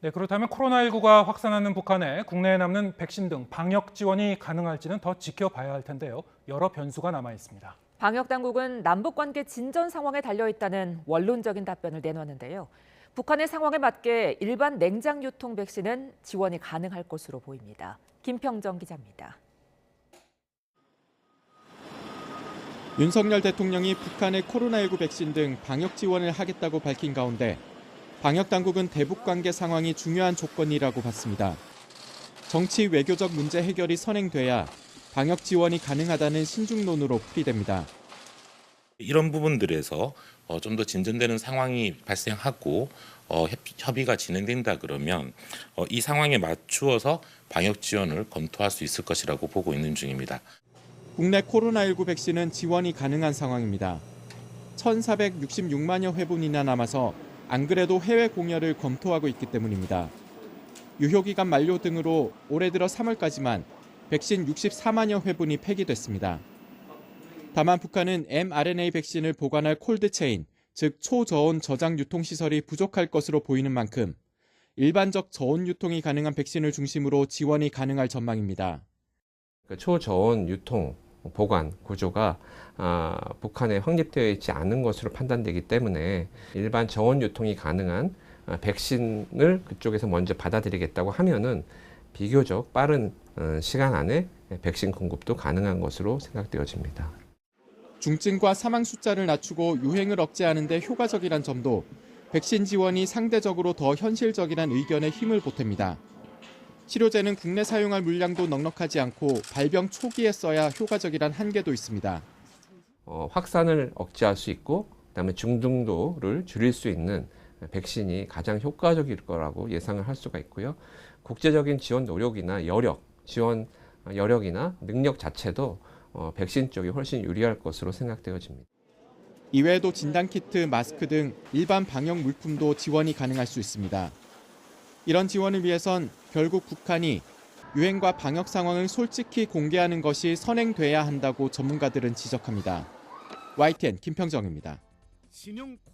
네, 그렇다면 코로나19가 확산하는 북한에 국내에 남는 백신 등 방역 지원이 가능할지는 더 지켜봐야 할 텐데요. 여러 변수가 남아 있습니다. 방역 당국은 남북 관계 진전 상황에 달려 있다는 원론적인 답변을 내놨는데요. 북한의 상황에 맞게 일반 냉장 유통 백신은 지원이 가능할 것으로 보입니다. 김평정 기자입니다. 윤석열 대통령이 북한의 코로나19 백신 등 방역 지원을 하겠다고 밝힌 가운데 방역 당국은 대북 관계 상황이 중요한 조건이라고 봤습니다. 정치 외교적 문제 해결이 선행돼야 방역 지원이 가능하다는 신중론으로 풀이됩니다. 이런 부분들에서 좀 더 진전되는 상황이 발생하고 협의가 진행된다 그러면 이 상황에 맞추어서 방역 지원을 검토할 수 있을 것이라고 보고 있는 중입니다. 국내 코로나19 백신은 지원이 가능한 상황입니다. 1,466만여 회분이나 남아서 안 그래도 해외 공여를 검토하고 있기 때문입니다. 유효기간 만료 등으로 올해 들어 3월까지만 백신 64만여 회분이 폐기됐습니다. 다만 북한은 mRNA 백신을 보관할 콜드체인, 즉 초저온 저장 유통시설이 부족할 것으로 보이는 만큼 일반적 저온 유통이 가능한 백신을 중심으로 지원이 가능할 전망입니다. 초저온 유통 보관 구조가 북한에 확립되어 있지 않은 것으로 판단되기 때문에 일반 저온 유통이 가능한 백신을 그쪽에서 먼저 받아들이겠다고 하면은 비교적 빠른 시간 안에 백신 공급도 가능한 것으로 생각되어집니다. 중증과 사망 숫자를 낮추고 유행을 억제하는 데 효과적이란 점도 백신 지원이 상대적으로 더 현실적이란 의견에 힘을 보탭니다. 치료제는 국내 사용할 물량도 넉넉하지 않고 발병 초기에 써야 효과적이란 한계도 있습니다. 확산을 억제할 수 있고 그다음에 중등도를 줄일 수 있는 백신이 가장 효과적일 거라고 예상을 할 수가 있고요. 국제적인 지원 노력이나 지원 여력이나 능력 자체도 백신 쪽이 훨씬 유리할 것으로 생각되어집니다. 이외에도 진단키트, 마스크 등 일반 방역 물품도 지원이 가능할 수 있습니다. 이런 지원을 위해선 결국 북한이 유행과 방역 상황을 솔직히 공개하는 것이 선행돼야 한다고 전문가들은 지적합니다. YTN 김평정입니다.